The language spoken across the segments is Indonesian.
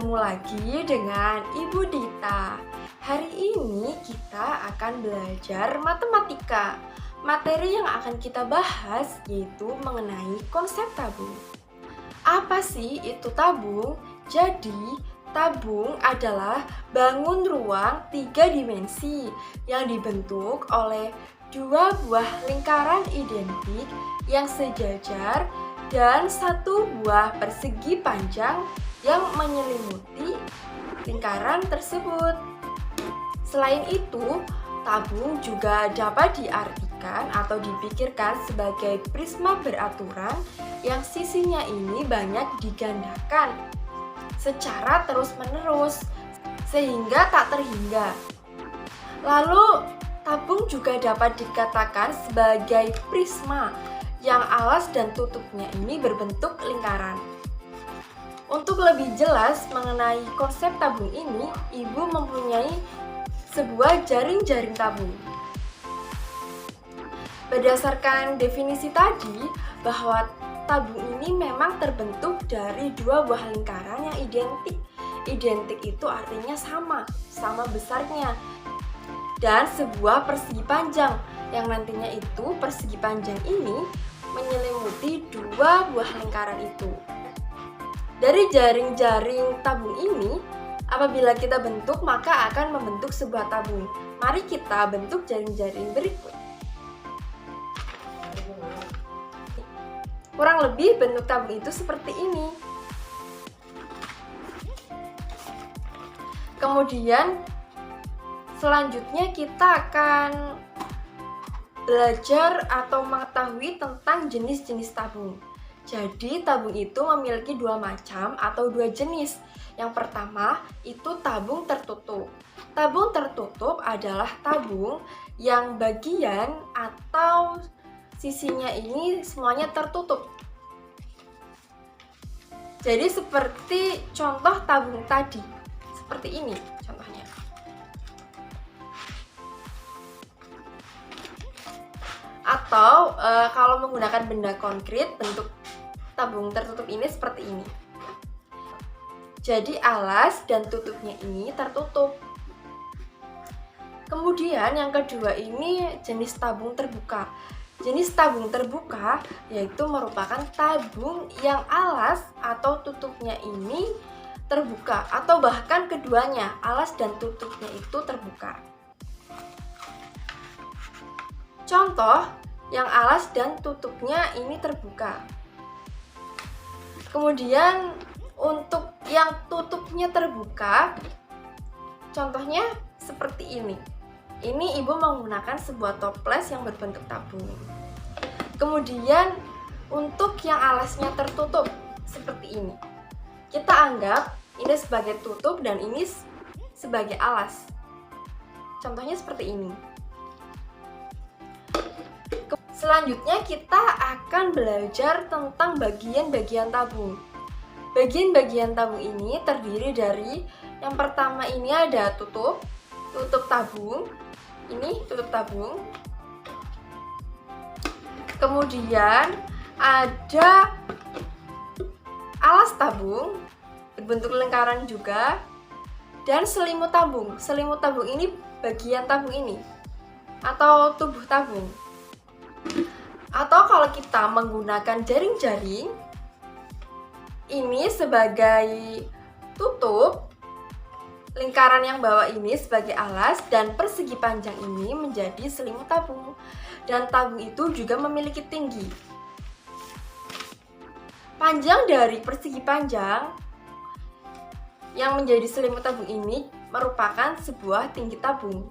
Bertemu lagi dengan Ibu Dita. Hari ini kita akan belajar matematika. Materi yang akan kita bahas yaitu mengenai konsep tabung. Apa sih itu tabung? Jadi, tabung adalah bangun ruang 3 dimensi yang dibentuk oleh dua buah lingkaran identik yang sejajar dan satu buah persegi panjang yang menyelimuti lingkaran tersebut. Selain itu, tabung juga dapat diartikan atau dipikirkan sebagai prisma beraturan yang sisinya ini banyak digandakan secara terus-menerus sehingga tak terhingga. Lalu, tabung juga dapat dikatakan sebagai prisma yang alas dan tutupnya ini berbentuk lingkaran. Untuk lebih jelas mengenai konsep tabung ini, Ibu mempunyai sebuah jaring-jaring tabung. Berdasarkan definisi tadi, bahwa tabung ini memang terbentuk dari dua buah lingkaran yang identik. Identik itu artinya sama besarnya. Dan sebuah persegi panjang, yang nantinya itu persegi panjang ini menyelimuti dua buah lingkaran itu. Dari jaring-jaring tabung ini, apabila kita bentuk maka akan membentuk sebuah tabung. Mari kita bentuk jaring-jaring berikut. Kurang lebih bentuk tabung itu seperti ini. Kemudian selanjutnya kita akan belajar atau mengetahui tentang jenis-jenis tabung. Jadi tabung itu memiliki dua macam atau dua jenis. Yang pertama itu tabung tertutup. Tabung tertutup adalah tabung yang bagian atau sisinya ini semuanya tertutup. Jadi seperti contoh tabung tadi. Seperti ini contohnya. Atau kalau menggunakan benda konkret, bentuk tabung tertutup ini seperti ini. Jadi alas dan tutupnya ini tertutup. Kemudian yang kedua ini jenis tabung terbuka. Jenis tabung terbuka yaitu merupakan tabung yang alas atau tutupnya ini terbuka, atau bahkan keduanya, alas dan tutupnya itu terbuka. Contoh yang alas dan tutupnya ini terbuka. Kemudian untuk yang tutupnya terbuka, contohnya seperti ini. Ini Ibu menggunakan sebuah toples yang berbentuk tabung. Kemudian untuk yang alasnya tertutup seperti ini. Kita anggap ini sebagai tutup dan ini sebagai alas. Contohnya seperti ini. Selanjutnya kita akan belajar tentang bagian-bagian tabung. Bagian-bagian tabung ini terdiri dari yang pertama ini ada tutup tabung. Ini tutup tabung. Kemudian ada alas tabung berbentuk lingkaran juga, dan selimut tabung. Selimut tabung ini bagian tabung ini atau tubuh tabung. Atau kalau kita menggunakan jaring-jaring, ini sebagai tutup, lingkaran yang bawah ini sebagai alas, dan persegi panjang ini menjadi selimut tabung. Dan tabung itu juga memiliki tinggi. Panjang dari persegi panjang yang menjadi selimut tabung ini merupakan sebuah tinggi tabung.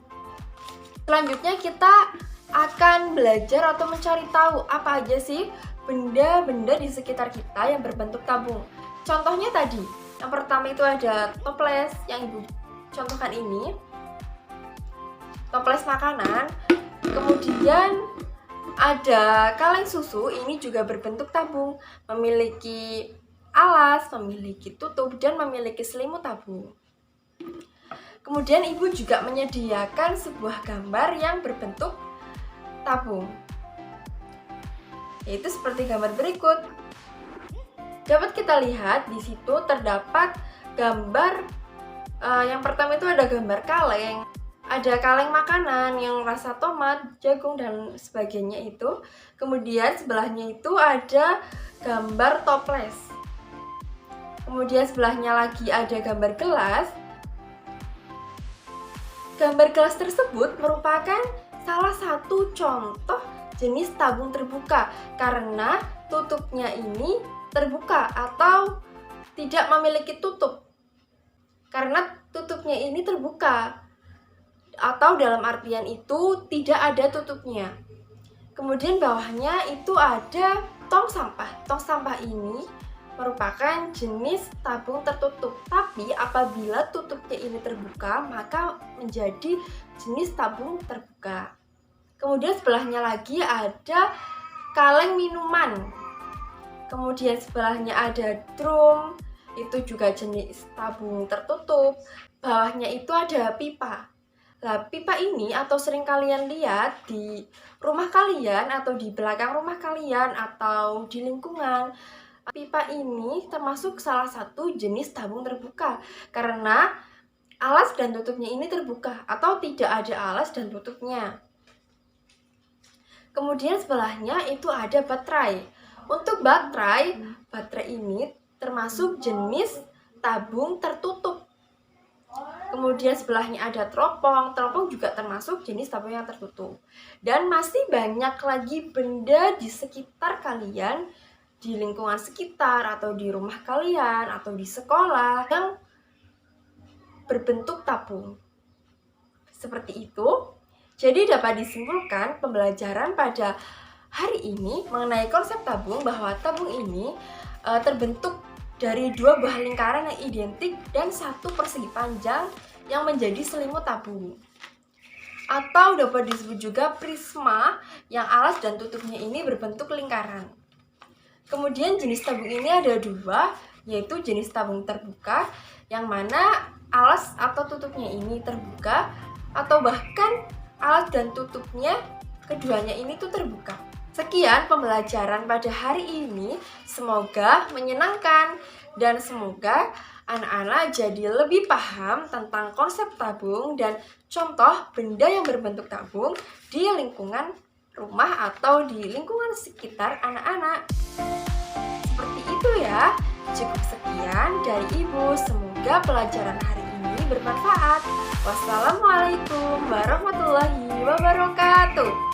Selanjutnya kita akan belajar atau mencari tahu apa aja sih benda-benda di sekitar kita yang berbentuk tabung. Contohnya tadi, yang pertama itu ada toples yang Ibu contohkan ini, toples makanan. Kemudian ada kaleng susu, ini juga berbentuk tabung, memiliki alas, memiliki tutup, dan memiliki selimut tabung. Kemudian Ibu juga menyediakan sebuah gambar yang berbentuk tabung, yaitu seperti gambar berikut. Dapat kita lihat di situ terdapat gambar yang pertama itu ada gambar kaleng. Ada kaleng makanan yang rasa tomat, jagung, dan sebagainya itu. Kemudian sebelahnya itu ada gambar toples. Kemudian sebelahnya lagi ada gambar gelas. Gambar gelas tersebut merupakan salah satu contoh jenis tabung terbuka karena tutupnya ini terbuka atau tidak memiliki tutup. Karena tutupnya ini terbuka atau dalam artian itu tidak ada tutupnya. Kemudian bawahnya itu ada tong sampah. Tong sampah ini merupakan jenis tabung tertutup, tapi apabila tutupnya ini terbuka maka menjadi jenis tabung terbuka. Kemudian sebelahnya lagi ada kaleng minuman. Kemudian sebelahnya ada drum, itu juga jenis tabung tertutup. Bawahnya itu ada pipa. Nah, pipa ini atau sering kalian lihat di rumah kalian atau di belakang rumah kalian atau di lingkungan. Pipa ini termasuk salah satu jenis tabung terbuka karena alas dan tutupnya ini terbuka atau tidak ada alas dan tutupnya. Kemudian sebelahnya itu ada baterai. Untuk baterai ini termasuk jenis tabung tertutup. Kemudian sebelahnya ada teropong. Teropong juga termasuk jenis tabung yang tertutup. Dan masih banyak lagi benda di sekitar kalian, di lingkungan sekitar atau di rumah kalian atau di sekolah yang berbentuk tabung. Seperti itu. Jadi dapat disimpulkan pembelajaran pada hari ini mengenai konsep tabung bahwa tabung ini terbentuk dari dua buah lingkaran yang identik dan satu persegi panjang yang menjadi selimut tabung. Atau dapat disebut juga prisma yang alas dan tutupnya ini berbentuk lingkaran. Kemudian jenis tabung ini ada dua, yaitu jenis tabung terbuka yang mana alas atau tutupnya ini terbuka atau bahkan alas dan tutupnya keduanya ini tuh terbuka. Sekian pembelajaran pada hari ini, semoga menyenangkan dan semoga anak-anak jadi lebih paham tentang konsep tabung dan contoh benda yang berbentuk tabung di lingkungan rumah atau di lingkungan sekitar anak-anak. Seperti itu ya, cukup sekian dari Ibu, semoga pelajaran hari ini bermanfaat. Wassalamualaikum warahmatullahi wabarakatuh.